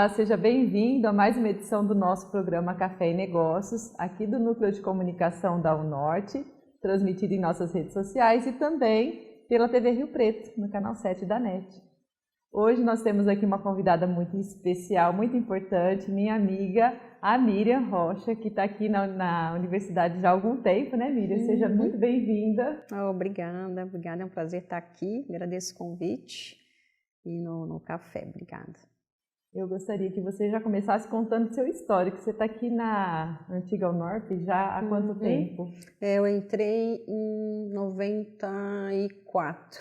Olá, seja bem-vindo a mais uma edição do nosso programa Café e Negócios, aqui do Núcleo de Comunicação da UNORTE, transmitido em nossas redes sociais e também pela TV Rio Preto, no canal 7 da NET. Hoje nós temos aqui uma convidada muito especial, muito importante, minha amiga, a Miriam Rocha, que está aqui na universidade já há algum tempo, né, Miriam? Seja muito bem-vinda. Obrigada, é um prazer estar aqui, agradeço o convite e no café, obrigada. Eu gostaria que você já começasse contando o seu histórico. Você está aqui na antiga UNORTE já há quanto tempo? Eu entrei em 1994.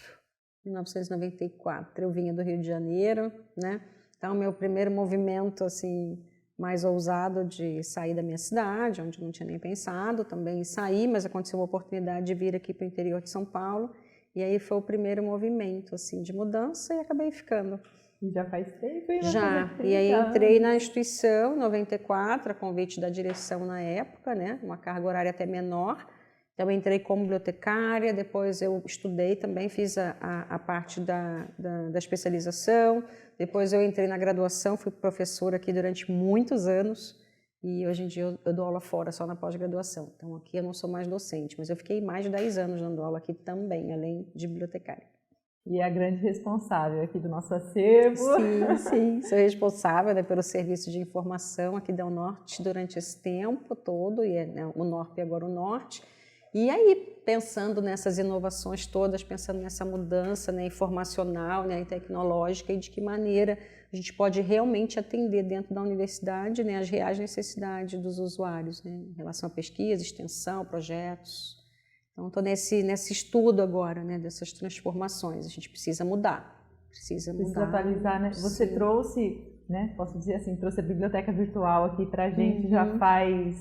Eu vinha do Rio de Janeiro, né? Então, meu primeiro movimento, assim, mais ousado de sair da minha cidade, onde eu não tinha nem pensado, também saí, mas aconteceu uma oportunidade de vir aqui para o interior de São Paulo. E aí foi o primeiro movimento, assim, de mudança e acabei ficando. E já faz tempo? Já, e aí entrei na instituição em 94, a convite da direção na época, né, uma carga horária até menor. Então entrei como bibliotecária, depois eu estudei também, fiz a parte da especialização, depois eu entrei na graduação, fui professora aqui durante muitos anos e hoje em dia eu dou aula fora, só na pós-graduação. Então aqui eu não sou mais docente, mas eu fiquei mais de 10 anos dando aula aqui também, além de bibliotecária. E é a grande responsável aqui do nosso acervo. Sim, sou responsável, né, pelo serviço de informação aqui da UNORTE durante esse tempo todo, e né, o NORP agora o Norte. E aí, pensando nessas inovações todas, pensando nessa mudança, né, informacional, né, e tecnológica, e de que maneira a gente pode realmente atender dentro da universidade, né, as reais necessidades dos usuários, né, em relação a pesquisa, extensão, projetos. Então, estou nesse estudo agora, né, dessas transformações. A gente precisa mudar. Precisa atualizar, né? Você trouxe, né, posso dizer assim, trouxe a biblioteca virtual aqui para a gente já faz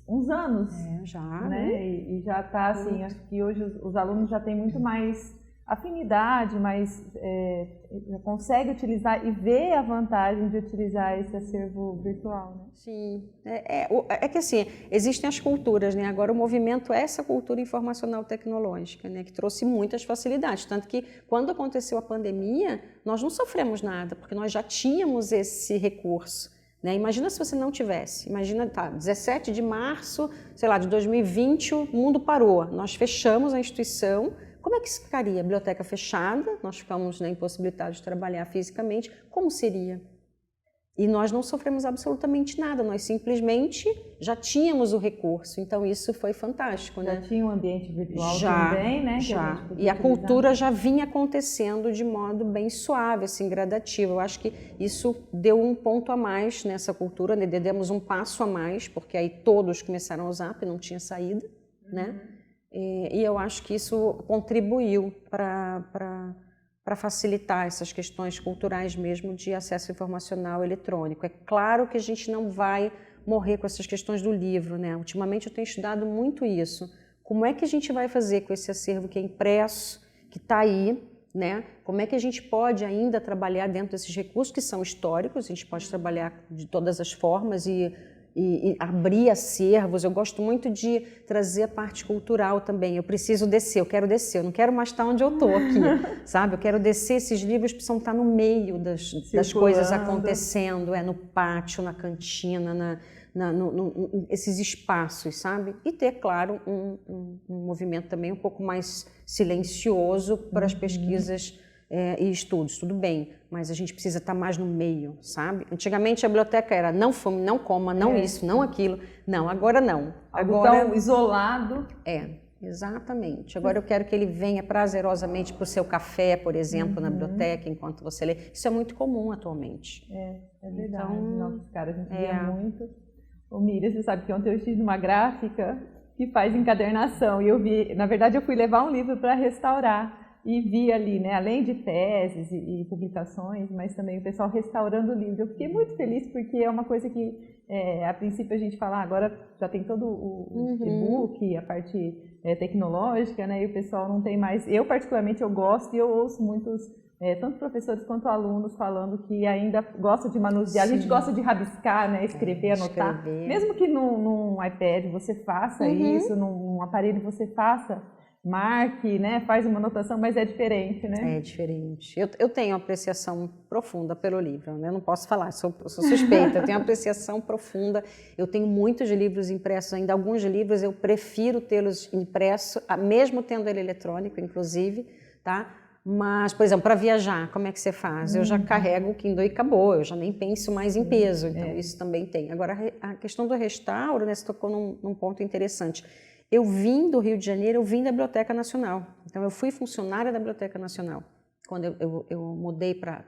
uns anos. Já. Né? E já está assim, acho que hoje os alunos já têm muito mais afinidade, mas consegue utilizar e vê a vantagem de utilizar esse acervo virtual, né? Sim, é que assim, existem as culturas, né? Agora o movimento é essa cultura informacional tecnológica, né? Que trouxe muitas facilidades, tanto que quando aconteceu a pandemia, nós não sofremos nada, porque nós já tínhamos esse recurso, né? Imagina se você não tivesse, imagina, 17 de março, sei lá, de 2020, o mundo parou, nós fechamos a instituição. Como é que ficaria? A biblioteca fechada, nós ficamos, né, impossibilitados de trabalhar fisicamente, como seria? E nós não sofremos absolutamente nada, nós simplesmente já tínhamos o recurso, então isso foi fantástico, né? Já tinha um ambiente virtual também, né? Já, e a cultura já vinha acontecendo de modo bem suave, assim, gradativo. Eu acho que isso deu um ponto a mais nessa cultura, né? Demos um passo a mais, porque aí todos começaram a usar, porque não tinha saída, né? E eu acho que isso contribuiu para facilitar essas questões culturais mesmo de acesso informacional eletrônico. É claro que a gente não vai morrer com essas questões do livro, né? Ultimamente eu tenho estudado muito isso. Como é que a gente vai fazer com esse acervo que é impresso, que está aí, né? Como é que a gente pode ainda trabalhar dentro desses recursos que são históricos, a gente pode trabalhar de todas as formas e abrir acervos. Eu gosto muito de trazer a parte cultural também. Eu preciso descer, eu quero descer, eu não quero mais estar onde eu estou aqui, sabe? Eu quero descer, esses livros precisam estar no meio das coisas acontecendo, no pátio, na cantina, esses espaços, sabe? E ter, claro, um movimento também um pouco mais silencioso para as pesquisas e estudos, tudo bem, mas a gente precisa estar mais no meio, sabe? Antigamente a biblioteca era não fume, não coma, não isso, não aquilo. Não, agora não. Agora tão isolado. Exatamente. Agora eu quero que ele venha prazerosamente para o seu café, por exemplo, na biblioteca, enquanto você lê. Isso é muito comum atualmente. É verdade. Então, nossos caras, a gente via muito. Ô Miriam, você sabe que ontem eu estive numa gráfica que faz encadernação e eu vi, na verdade eu fui levar um livro para restaurar. E vi ali, né, além de teses e publicações, mas também o pessoal restaurando o livro. Eu fiquei muito feliz porque é uma coisa que, a princípio, a gente fala, agora já tem todo o e-book, a parte tecnológica, né, e o pessoal não tem mais... Eu, particularmente, eu gosto e eu ouço muitos, tanto professores quanto alunos falando que ainda gosta de manusear. A gente gosta de rabiscar, né, escrever, anotar. Mesmo que num iPad você faça isso, num aparelho você faça... marque, né? Faz uma anotação, mas é diferente, né? É diferente. Eu tenho apreciação profunda pelo livro, né? Eu não posso falar, sou suspeita, eu tenho apreciação profunda. Eu tenho muitos livros impressos ainda, alguns livros eu prefiro tê-los impressos, mesmo tendo ele eletrônico, inclusive, tá? Mas, por exemplo, para viajar, como é que você faz? Eu já carrego o Kindle e acabou, eu já nem penso mais em peso, então isso também tem. Agora, a questão do restauro, né, você tocou num ponto interessante. Eu vim do Rio de Janeiro, eu vim da Biblioteca Nacional, então eu fui funcionária da Biblioteca Nacional. Quando eu mudei para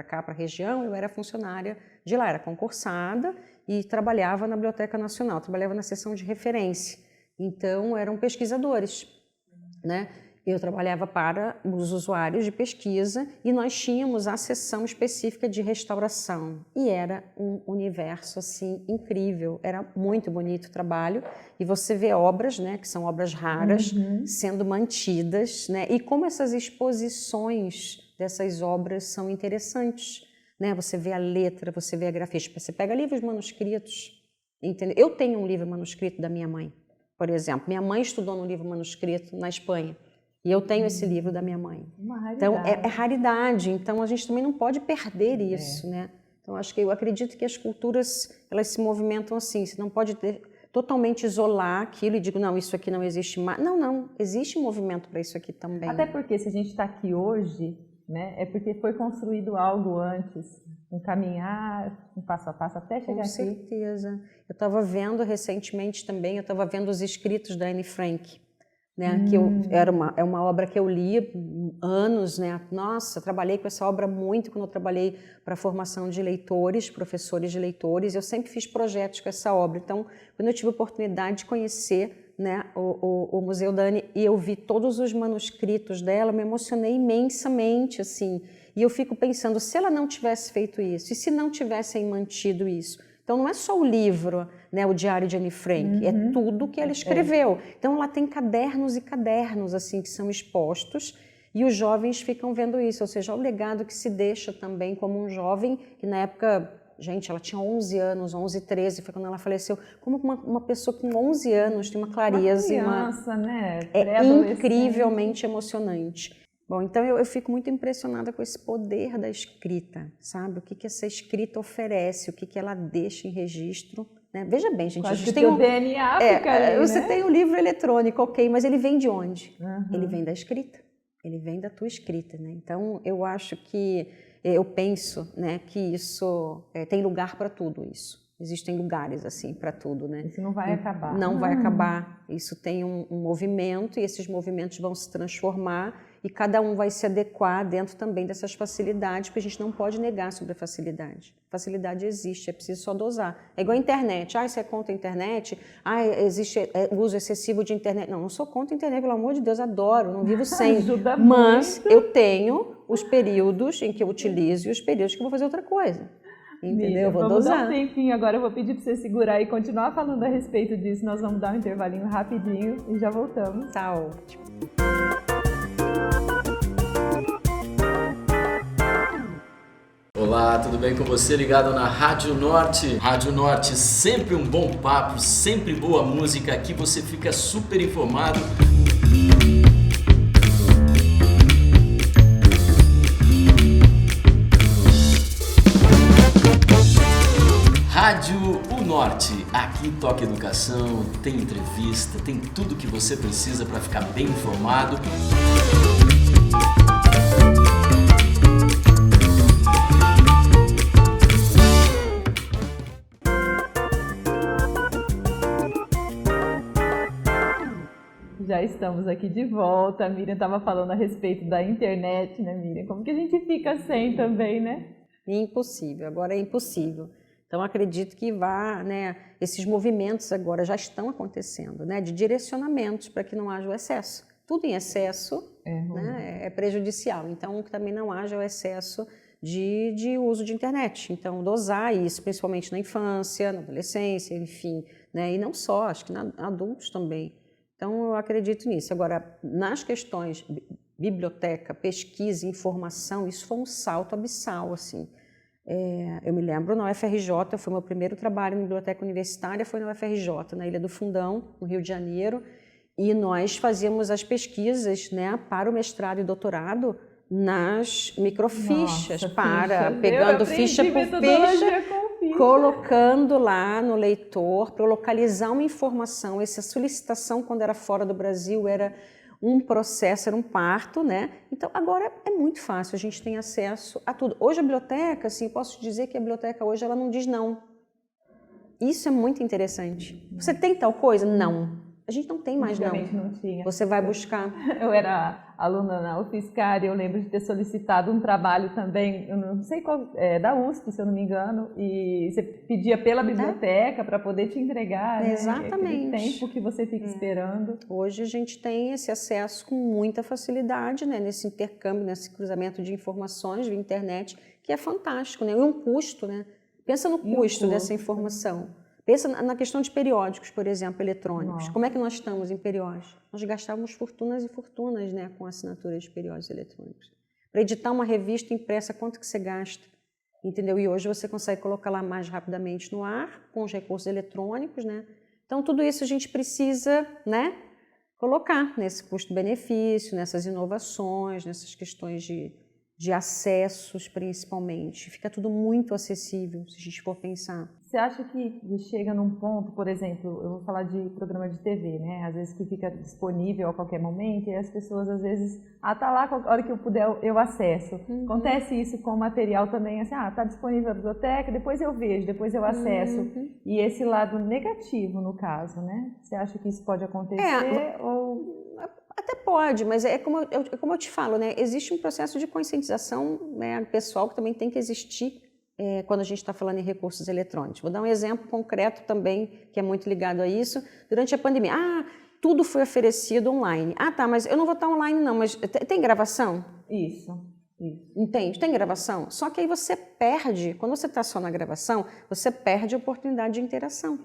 cá, para a região, eu era funcionária de lá, era concursada e trabalhava na Biblioteca Nacional, trabalhava na seção de referência, então eram pesquisadores, né? Eu trabalhava para os usuários de pesquisa e nós tínhamos a seção específica de restauração. E era um universo assim incrível, era muito bonito o trabalho. E você vê obras, né, que são obras raras, sendo mantidas, né? E como essas exposições dessas obras são interessantes, né? Você vê a letra, você vê a grafia. Você pega livros manuscritos, entendeu? Eu tenho um livro manuscrito da minha mãe, por exemplo. Minha mãe estudou no livro manuscrito na Espanha. E eu tenho esse livro da minha mãe. Então, é raridade. Então, a gente também não pode perder isso, né? Então, eu acredito que as culturas, elas se movimentam assim. Você não pode totalmente isolar aquilo e digo, não, isso aqui não existe mais. Não, não. Existe movimento para isso aqui também. Até porque se a gente está aqui hoje, né, é porque foi construído algo antes. Um caminhar, um passo a passo até chegar aqui. Com certeza. Eu estava vendo recentemente também, eu estava vendo os escritos da Anne Frank. Né, que é uma obra que eu li há anos, né? Nossa, trabalhei com essa obra muito quando eu trabalhei para a formação de leitores, professores de leitores, eu sempre fiz projetos com essa obra. Então, quando eu tive a oportunidade de conhecer, né, o Museu da Anne e eu vi todos os manuscritos dela, me emocionei imensamente, assim. E eu fico pensando, se ela não tivesse feito isso, e se não tivessem mantido isso? Então, não é só o livro, né, o Diário de Anne Frank, é tudo que ela escreveu. Então, ela tem cadernos e cadernos assim que são expostos e os jovens ficam vendo isso, ou seja, o legado que se deixa também como um jovem que na época, gente, ela tinha 11 anos, 11, 13, foi quando ela faleceu. Como uma pessoa com 11 anos tem uma clareza, uma criança, né? É incrivelmente emocionante. Bom, então eu fico muito impressionada com esse poder da escrita, sabe? O que essa escrita oferece, o que ela deixa em registro, né? Veja bem, gente, a gente tem o DNA fica ali, você né? tem o livro eletrônico, ok, mas ele vem de onde? Ele vem da escrita, ele vem da tua escrita, né? Então eu acho que, eu penso, né, que isso tem lugar para tudo isso. Existem lugares assim para tudo, né? Isso não vai acabar. Não vai acabar. Isso tem um movimento e esses movimentos vão se transformar e cada um vai se adequar dentro também dessas facilidades, porque a gente não pode negar sobre a facilidade. Facilidade existe, é preciso só dosar. É igual a internet. Você é contra a internet? Existe o uso excessivo de internet. Não sou contra a internet, pelo amor de Deus, adoro, não vivo sem. Ajuda mas muito. Eu tenho os períodos em que eu utilizo e os períodos que eu vou fazer outra coisa. Entendeu? Miriam, Eu vou vamos dosar. dar um tempinho agora, eu vou pedir para você segurar e continuar falando a respeito disso. Nós vamos dar um intervalinho rapidinho e já voltamos. Tá ótimo. Olá, tudo bem com você? Ligado na Rádio Norte. Rádio Norte, sempre um bom papo, sempre boa música. Aqui você fica super informado. Rádio O Norte, aqui toca educação, tem entrevista, tem tudo que você precisa para ficar bem informado. Já estamos aqui de volta. A Miriam estava falando a respeito da internet, né, Miriam? Como que a gente fica sem também, né? Impossível, agora é impossível. Então, acredito que esses movimentos agora já estão acontecendo, né, de direcionamentos para que não haja o excesso. Tudo em excesso é prejudicial, então que também não haja o excesso de uso de internet. Então, dosar isso, principalmente na infância, na adolescência, enfim, né, e não só, acho que adultos também. Então, eu acredito nisso. Agora, nas questões biblioteca, pesquisa, informação, isso foi um salto abissal, assim. Eu me lembro na UFRJ, foi meu primeiro trabalho em biblioteca universitária, foi na UFRJ, na Ilha do Fundão, no Rio de Janeiro, E nós fazíamos as pesquisas, né, para o mestrado e doutorado nas microfichas, pegando ficha por ficha, colocando lá no leitor para localizar uma informação. Essa solicitação, quando era fora do Brasil, era um processo, era um parto, né? Então, agora é muito fácil, a gente tem acesso a tudo. Hoje a biblioteca, assim, posso dizer que a biblioteca hoje ela não diz não. Isso é muito interessante. Você tem tal coisa? Não. A gente não tem mais não tinha. Você vai buscar. Eu era aluna na UFSCar e eu lembro de ter solicitado um trabalho também, eu não sei qual, da USP, se eu não me engano, e você pedia pela biblioteca para poder te entregar. Exatamente. Né? Aquele tempo que você fica esperando. Hoje a gente tem esse acesso com muita facilidade, né? Nesse intercâmbio, nesse cruzamento de informações via internet, que é fantástico, né? E um custo, né? Pensa no custo dessa informação. Pensa na questão de periódicos, por exemplo, eletrônicos. Nossa. Como é que nós estamos em periódicos? Nós gastávamos fortunas e fortunas, né, com assinatura de periódicos eletrônicos. Para editar uma revista impressa, quanto que você gasta? Entendeu? E hoje você consegue colocar lá mais rapidamente no ar, com os recursos eletrônicos, né? Então, tudo isso a gente precisa, né, colocar nesse custo-benefício, nessas inovações, nessas questões de acessos, principalmente. Fica tudo muito acessível, se a gente for pensar. Você acha que chega num ponto, por exemplo, eu vou falar de programa de TV, né? Às vezes que fica disponível a qualquer momento e as pessoas, às vezes, tá lá, a hora que eu puder, eu acesso. Acontece isso com o material também, assim, tá disponível na biblioteca, depois eu vejo, depois eu acesso. E esse lado negativo, no caso, né? Você acha que isso pode acontecer ou... Até pode, mas é como eu te falo, né? Existe um processo de conscientização, né, pessoal que também tem que existir quando a gente está falando em recursos eletrônicos. Vou dar um exemplo concreto também, que é muito ligado a isso. Durante a pandemia, tudo foi oferecido online. Tá, mas eu não vou estar online não, mas tem gravação? Isso. Entende? Tem gravação? Só que aí você perde, quando você está só na gravação, você perde a oportunidade de interação.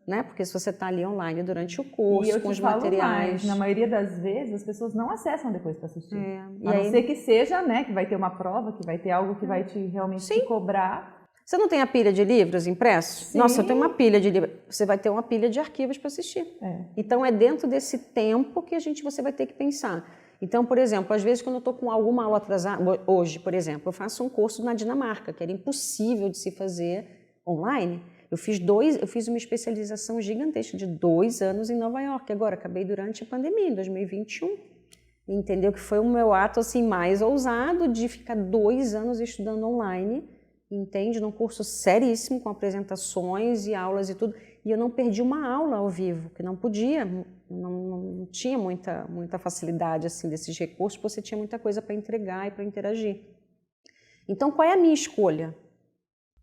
Né? Porque se você está ali online durante o curso, com os materiais... Mais, na maioria das vezes, as pessoas não acessam depois para assistir. A não ser que seja, né, que vai ter uma prova, que vai ter algo que vai realmente te cobrar. Você não tem a pilha de livros impressos? Sim. Nossa, eu tenho uma pilha de livros. Você vai ter uma pilha de arquivos para assistir. Então, é dentro desse tempo que você vai ter que pensar. Então, por exemplo, às vezes quando eu estou com alguma aula atrasada, hoje, por exemplo, eu faço um curso na Dinamarca, que era impossível de se fazer online. Eu fiz uma especialização gigantesca de 2 anos em Nova York. Agora, acabei durante a pandemia, em 2021. Entendeu? Que foi o meu ato assim, mais ousado de ficar 2 anos estudando online, entende? Num curso seríssimo, com apresentações e aulas e tudo. E eu não perdi uma aula ao vivo, que não podia, não tinha muita facilidade assim, desses recursos, porque você tinha muita coisa para entregar e para interagir. Então, qual é a minha escolha?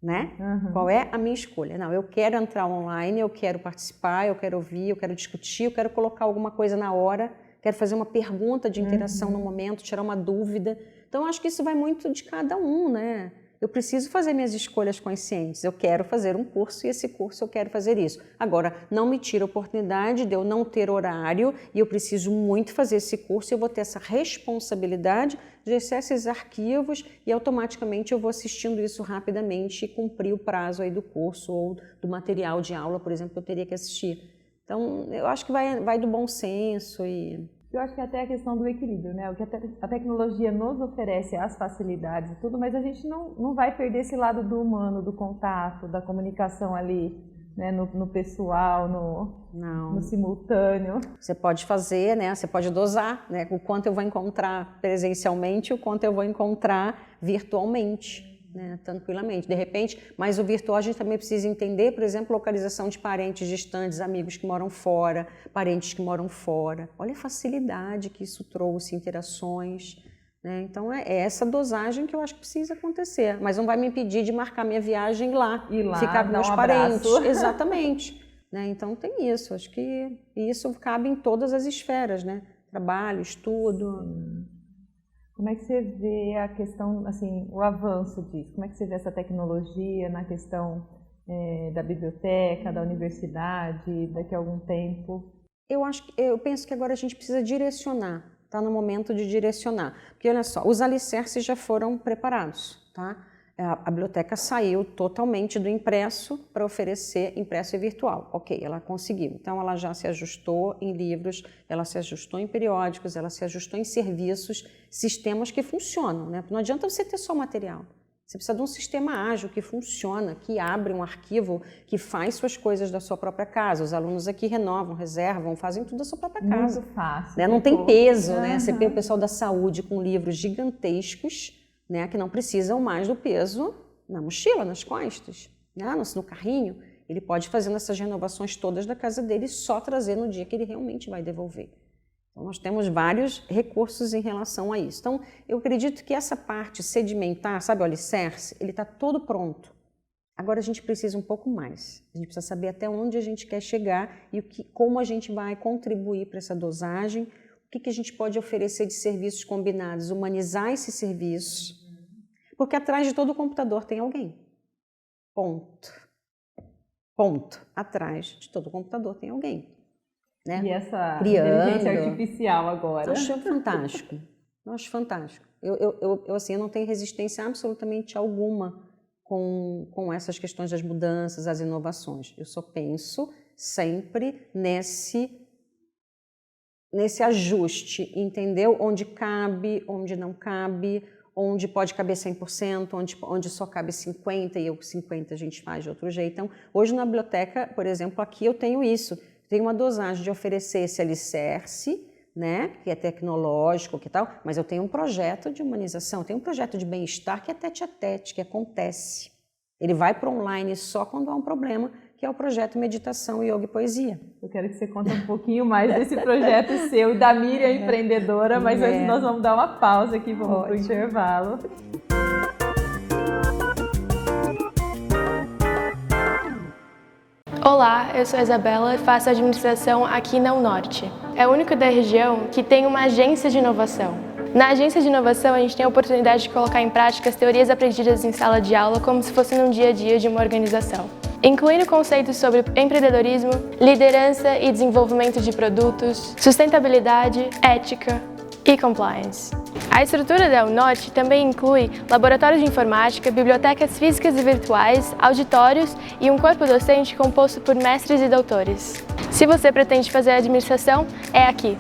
Né? Qual é a minha escolha? Não, eu quero entrar online, eu quero participar, eu quero ouvir, eu quero discutir, eu quero colocar alguma coisa na hora, quero fazer uma pergunta de interação no momento, tirar uma dúvida. Então, acho que isso vai muito de cada um, né? Eu preciso fazer minhas escolhas conscientes. Eu quero fazer um curso e esse curso eu quero fazer isso. Agora, não me tira a oportunidade de eu não ter horário e eu preciso muito fazer esse curso e eu vou ter essa responsabilidade de acessar esses arquivos e automaticamente eu vou assistindo isso rapidamente e cumprir o prazo aí do curso ou do material de aula, por exemplo, que eu teria que assistir. Então, eu acho que vai do bom senso e... Eu acho que até a questão do equilíbrio, né? O que a tecnologia nos oferece, as facilidades e tudo, mas a gente não vai perder esse lado do humano, do contato, da comunicação ali, né? No pessoal, no simultâneo. Você pode fazer, né? Você pode dosar, né? O quanto eu vou encontrar presencialmente e o quanto eu vou encontrar virtualmente. Né, tranquilamente, de repente, mas o virtual a gente também precisa entender, por exemplo, localização de parentes distantes, amigos que moram fora, parentes que moram fora. Olha a facilidade que isso trouxe, interações. Né? Então, é essa dosagem que eu acho que precisa acontecer, mas não vai me impedir de marcar minha viagem lá, ficar com meus parentes. Exatamente. Né? Então, tem isso. Acho que isso cabe em todas as esferas, né? Trabalho, estudo. Como é que você vê a questão, assim, o avanço disso? Como é que você vê essa tecnologia na questão da biblioteca, da universidade, daqui a algum tempo? Eu penso que agora a gente precisa direcionar, está no momento de direcionar. Porque, olha só, os alicerces já foram preparados, tá? A biblioteca saiu totalmente do impresso para oferecer impresso e virtual. Ok, ela conseguiu. Então, ela já se ajustou em livros, ela se ajustou em periódicos, ela se ajustou em serviços, sistemas que funcionam, né? Não adianta você ter só material. Você precisa de um sistema ágil que funciona, que abre um arquivo, que faz suas coisas da sua própria casa. Os alunos aqui renovam, reservam, fazem tudo da sua própria casa. Muito fácil. Né? Não tem peso, né? Você vê o pessoal da saúde com livros gigantescos, né, que não precisam mais do peso na mochila, nas costas, né, no carrinho. Ele pode fazer essas renovações todas da casa dele e só trazer no dia que ele realmente vai devolver. Então, nós temos vários recursos em relação a isso. Então, eu acredito que essa parte sedimentar, sabe, o alicerce, ele está todo pronto. Agora a gente precisa um pouco mais. A gente precisa saber até onde a gente quer chegar e como a gente vai contribuir para essa dosagem. O que a gente pode oferecer de serviços combinados, humanizar esses serviços, porque atrás de todo computador tem alguém. Ponto. Ponto. Atrás de todo computador tem alguém. Né? E essa inteligência artificial agora? Eu acho fantástico. Eu acho fantástico. Eu não tenho resistência absolutamente alguma com essas questões das mudanças, as inovações. Eu só penso sempre nesse ajuste, entendeu? Onde cabe, onde não cabe, onde pode caber 100%, onde só cabe 50% e 50% a gente faz de outro jeito. Então, hoje na biblioteca, por exemplo, aqui eu tenho isso. Tenho uma dosagem de oferecer esse alicerce, né, que é tecnológico, que tal, mas eu tenho um projeto de humanização, eu tenho um projeto de bem-estar que é tete-a-tete, que acontece. Ele vai para online só quando há um problema, que é o projeto Meditação, Yoga e Poesia. Eu quero que você conte um pouquinho mais desse projeto seu e da Miriam empreendedora, mas antes nós vamos dar uma pausa aqui, vamos para o intervalo. Olá, eu sou a Isabela e faço administração aqui na Unorte. É o único da região que tem uma agência de inovação. Na agência de inovação, a gente tem a oportunidade de colocar em prática as teorias aprendidas em sala de aula como se fosse no dia a dia de uma organização, incluindo conceitos sobre empreendedorismo, liderança e desenvolvimento de produtos, sustentabilidade, ética e compliance. A estrutura da Unorte também inclui laboratórios de informática, bibliotecas físicas e virtuais, auditórios e um corpo docente composto por mestres e doutores. Se você pretende fazer administração, é aqui.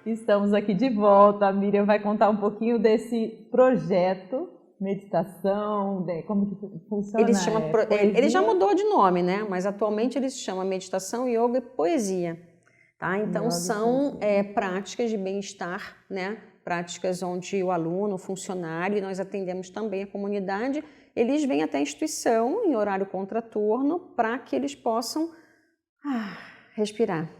Estamos aqui de volta. A Miriam vai contar um pouquinho desse projeto, meditação, como que funciona? Ele já mudou de nome, né? Mas atualmente ele se chama Meditação, Yoga e Poesia. Tá? Então são práticas de bem-estar, né? Práticas onde o aluno, o funcionário, e nós atendemos também a comunidade, eles vêm até a instituição em horário contraturno para que eles possam respirar,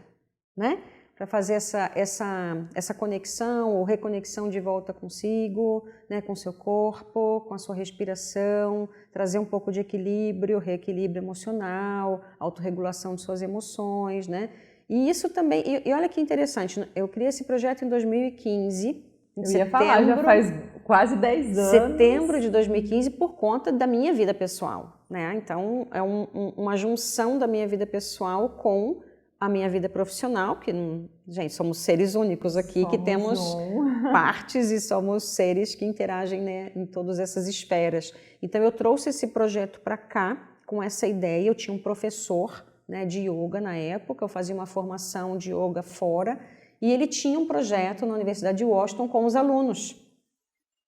né? Para fazer essa conexão ou reconexão de volta consigo, né, com o seu corpo, com a sua respiração, trazer um pouco de equilíbrio, reequilíbrio emocional, autorregulação de suas emoções, né? E isso também, e olha que interessante, eu criei esse projeto em 2015, ia falar, já faz quase 10 anos. Setembro de 2015, por conta da minha vida pessoal, né? Então, é uma junção da minha vida pessoal com a minha vida profissional, que, gente, somos seres únicos aqui, que temos partes e somos seres que interagem, né, em todas essas esferas. Então, eu trouxe esse projeto para cá com essa ideia. Eu tinha um professor, né, de yoga na época, eu fazia uma formação de yoga fora, e ele tinha um projeto na Universidade de Washington com os alunos.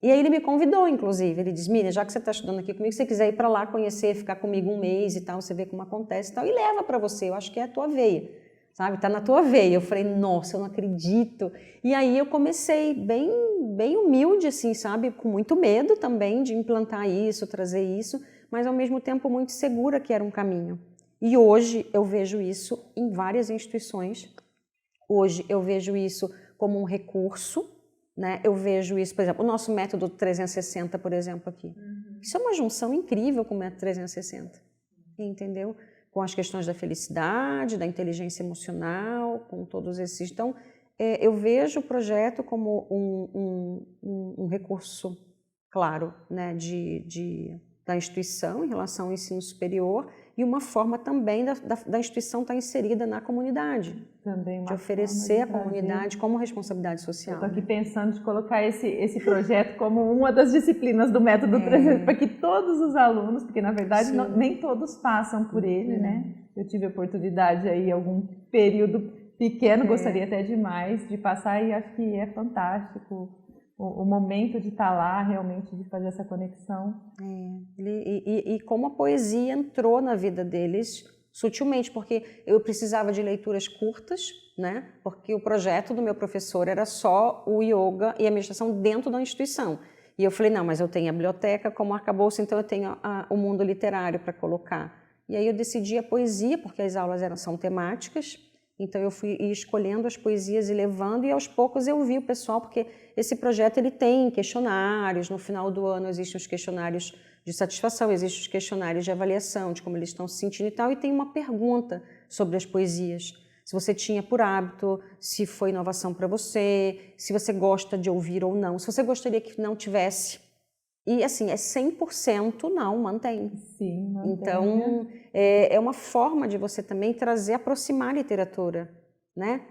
E aí ele me convidou, inclusive, ele disse, Miriam, já que você está estudando aqui comigo, se você quiser ir para lá conhecer, ficar comigo um mês e tal, você vê como acontece e tal, e leva para você, eu acho que é a tua veia, sabe, está na tua veia. Eu falei, nossa, eu não acredito. E aí eu comecei bem humilde, assim, sabe, com muito medo também de implantar isso, trazer isso, mas ao mesmo tempo muito segura que era um caminho. E hoje eu vejo isso em várias instituições, hoje eu vejo isso como um recurso, né? Eu vejo isso, por exemplo, o nosso método 360, por exemplo, aqui. Isso é uma junção incrível com o método 360, entendeu? Com as questões da felicidade, da inteligência emocional, com todos esses. Então, eu vejo o projeto como um recurso, claro, né, da instituição em relação ao ensino superior, e uma forma também da instituição estar inserida na comunidade, também de oferecer à comunidade como responsabilidade social. Estou aqui pensando de colocar esse projeto como uma das disciplinas do método 360, para que todos os alunos, porque na verdade nem todos passam por ele, né? Eu tive a oportunidade aí, algum período pequeno, gostaria até demais de passar, e acho que é fantástico o momento de estar lá, realmente de fazer essa conexão. E como a poesia entrou na vida deles sutilmente, porque eu precisava de leituras curtas, né? Porque o projeto do meu professor era só o yoga e a meditação dentro da instituição. E eu falei, não, mas eu tenho a biblioteca como arcabouço, então eu tenho o mundo literário para colocar. E aí eu decidi a poesia, porque as aulas são temáticas. Então eu fui escolhendo as poesias e levando, e aos poucos eu vi o pessoal, porque esse projeto ele tem questionários, no final do ano existem os questionários de satisfação, existem os questionários de avaliação, de como eles estão se sentindo e tal, e tem uma pergunta sobre as poesias. Se você tinha por hábito, se foi inovação para você, se você gosta de ouvir ou não, se você gostaria que não tivesse. E assim, é 100% não, mantém. Sim, mantém. Então, é uma forma de você também aproximar a literatura, né?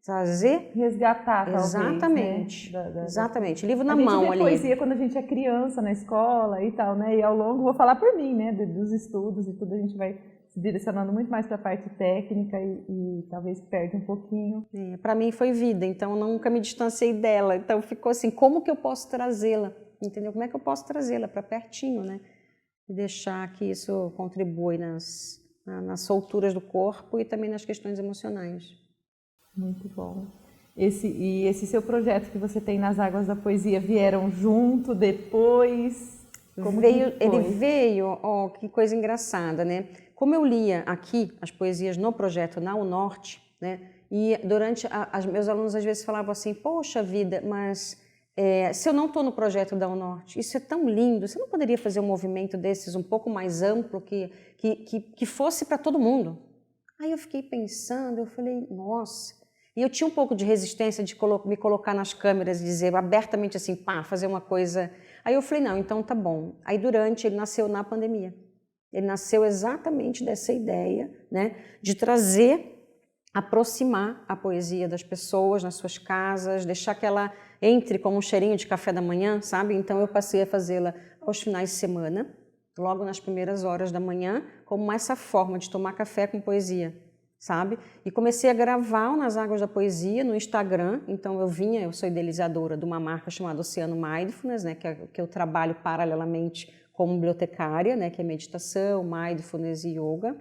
Trazer... Resgatar, talvez. Exatamente, né? Exatamente. Livro na mão ali. A gente vê poesia quando a gente é criança, na escola e tal, né? E ao longo, vou falar por mim, né? Dos estudos e tudo, a gente vai se direcionando muito mais para a parte técnica e talvez perde um pouquinho. Para mim foi vida, então nunca me distanciei dela. Então ficou assim, como que eu posso trazê-la? Entendeu? Como é que eu posso trazê-la para pertinho, né? E deixar que isso contribui nas solturas do corpo e também nas questões emocionais. Muito bom. Esse seu projeto que você tem nas Águas da Poesia, vieram junto, depois? Ele veio, que coisa engraçada, né? Como eu lia aqui as poesias no projeto na UNORTE, né? E durante, meus alunos às vezes falavam assim, poxa vida, mas... se eu não estou no projeto da UNORTE, isso é tão lindo, você não poderia fazer um movimento desses um pouco mais amplo, que fosse para todo mundo? Aí eu fiquei pensando, eu falei, nossa, e eu tinha um pouco de resistência de me colocar nas câmeras e dizer abertamente assim, pá, fazer uma coisa. Aí eu falei, não, então tá bom. Aí ele nasceu na pandemia, ele nasceu exatamente dessa ideia, né, de aproximar a poesia das pessoas nas suas casas, deixar que ela entre como um cheirinho de café da manhã, sabe? Então eu passei a fazê-la aos finais de semana, logo nas primeiras horas da manhã, como essa forma de tomar café com poesia, sabe? E comecei a gravar nas Águas da Poesia no Instagram. Então eu sou idealizadora de uma marca chamada Oceano Mindfulness, né, que eu trabalho paralelamente como bibliotecária, né, que é meditação, mindfulness e yoga.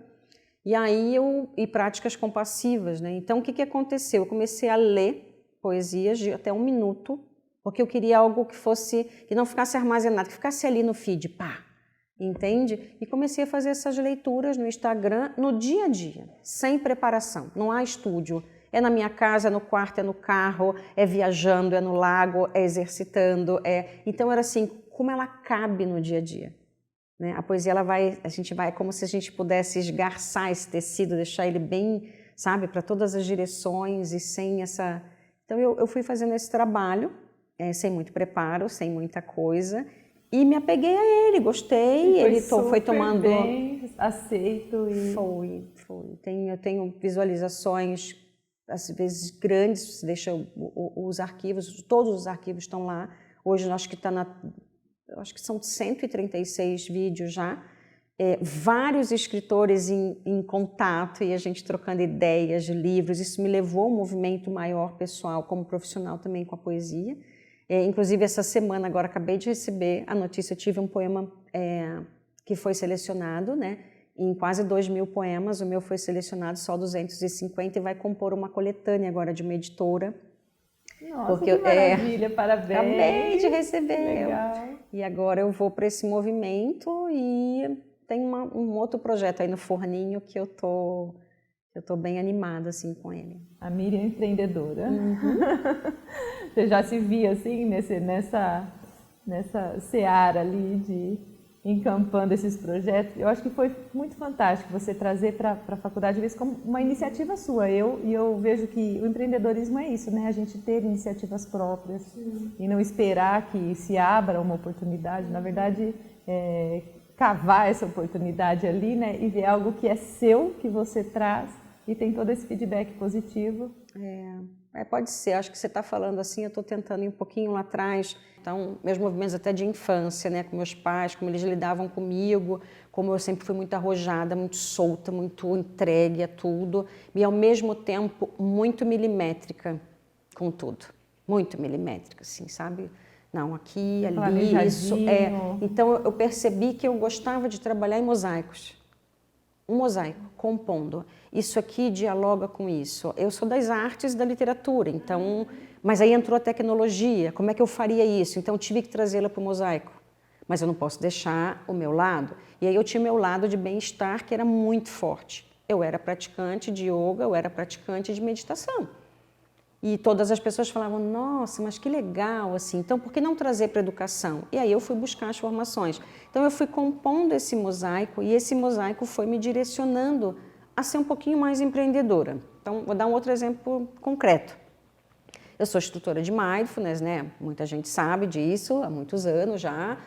E aí e práticas compassivas, né? Então o que aconteceu? Eu comecei a ler poesias de até 1 minuto, porque eu queria algo que não ficasse armazenado, que ficasse ali no feed, pá, entende? E comecei a fazer essas leituras no Instagram no dia a dia, sem preparação, não há estúdio. É na minha casa, é no quarto, é no carro, é viajando, é no lago, é exercitando, Então era assim, como ela cabe no dia a dia. Né? A poesia, a gente vai como se a gente pudesse esgarçar esse tecido, deixar ele bem, sabe, para todas as direções e sem essa... Então eu fui fazendo esse trabalho, sem muito preparo, sem muita coisa, e me apeguei a ele, gostei, ele foi tomando... bem aceito e... Foi. Eu tenho visualizações, às vezes grandes, deixa os arquivos, todos os arquivos estão lá. Hoje eu acho que são 136 vídeos já, vários escritores em contato e a gente trocando ideias de livros. Isso me levou a um movimento maior pessoal, como profissional também com a poesia. Inclusive essa semana, agora acabei de receber a notícia, eu tive um poema que foi selecionado, né? Em quase 2.000 poemas, o meu foi selecionado só 250 e vai compor uma coletânea agora de uma editora. Nossa, porque, que maravilha, parabéns! Acabei de receber. Legal. E agora eu vou para esse movimento e tem um outro projeto aí no forninho que eu tô bem animada assim com ele. A Miriam empreendedora. Você já se via assim nessa seara ali de encampando esses projetos? Eu acho que foi muito fantástico você trazer para a faculdade isso como uma iniciativa sua. Eu vejo que o empreendedorismo é isso, né? A gente ter iniciativas próprias e não esperar que se abra uma oportunidade. Na verdade, cavar essa oportunidade ali, né? E ver algo que é seu, que você traz e tem todo esse feedback positivo. Pode ser, acho que você está falando assim, eu estou tentando ir um pouquinho lá atrás, então, meus movimentos até de infância, né, com meus pais, como eles lidavam comigo, como eu sempre fui muito arrojada, muito solta, muito entregue a tudo, e ao mesmo tempo muito milimétrica com tudo, muito milimétrica, assim, sabe? Não, aqui, ali, isso, Então, eu percebi que eu gostava de trabalhar em mosaicos. Um mosaico, compondo. Isso aqui dialoga com isso. Eu sou das artes e da literatura, então... Mas aí entrou a tecnologia, como é que eu faria isso? Então eu tive que trazê-la para o mosaico. Mas eu não posso deixar o meu lado. E aí eu tinha meu lado de bem-estar, que era muito forte. Eu era praticante de yoga, eu era praticante de meditação. E todas as pessoas falavam, nossa, mas que legal, assim, então por que não trazer para a educação? E aí eu fui buscar as formações. Então eu fui compondo esse mosaico e esse mosaico foi me direcionando a ser um pouquinho mais empreendedora. Então vou dar um outro exemplo concreto. Eu sou instrutora de Mindfulness, né? Muita gente sabe disso, há muitos anos já.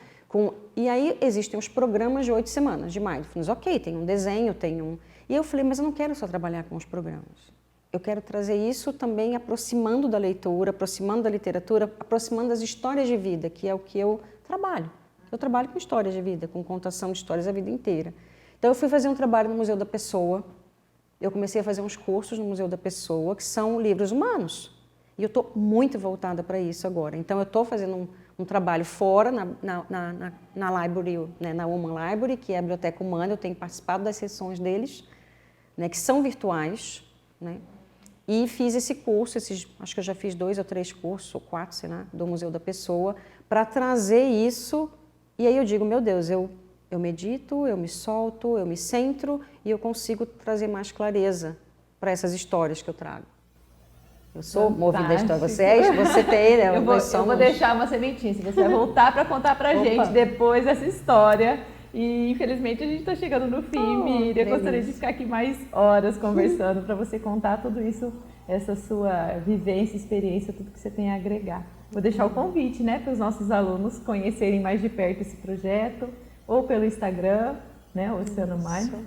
E aí existem os programas de 8 semanas de Mindfulness. Ok, tem um desenho, tem um... E eu falei, mas eu não quero só trabalhar com os programas. Eu quero trazer isso também aproximando da leitura, aproximando da literatura, aproximando das histórias de vida, que é o que eu trabalho. Eu trabalho com histórias de vida, com contação de histórias a vida inteira. Então eu fui fazer um trabalho no Museu da Pessoa, eu comecei a fazer uns cursos no Museu da Pessoa, que são livros humanos. E eu estou muito voltada para isso agora. Então eu estou fazendo um trabalho fora, na library, né, na Human Library, que é a biblioteca humana, eu tenho participado das sessões deles, né, que são virtuais, né? E fiz esse curso, acho que eu já fiz 2 ou 3 cursos, ou 4, sei lá, do Museu da Pessoa, para trazer isso. E aí eu digo, meu Deus, eu medito, eu me solto, eu me centro e eu consigo trazer mais clareza para essas histórias que eu trago. Eu sou movida a vocês, você tem, né? Eu vou deixar uma sementinha, se você vai voltar para contar para a gente depois dessa história. E infelizmente a gente está chegando no fim, Miriam. Eu gostaria de ficar aqui mais horas conversando para você contar tudo isso, essa sua vivência, experiência, tudo que você tem a agregar. Vou deixar o convite, né, para os nossos alunos conhecerem mais de perto esse projeto, ou pelo Instagram, né, Oceano Mindful.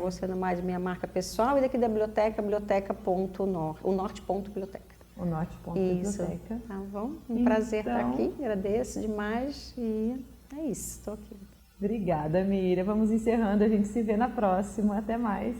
O Oceano Mindful, minha marca pessoal, e daqui da biblioteca, biblioteca.norte, o norte.biblioteca. O norte.biblioteca. Tá bom? Um prazer estar aqui, agradeço demais e é isso, estou aqui. Obrigada, Miriam. Vamos encerrando, a gente se vê na próxima. Até mais.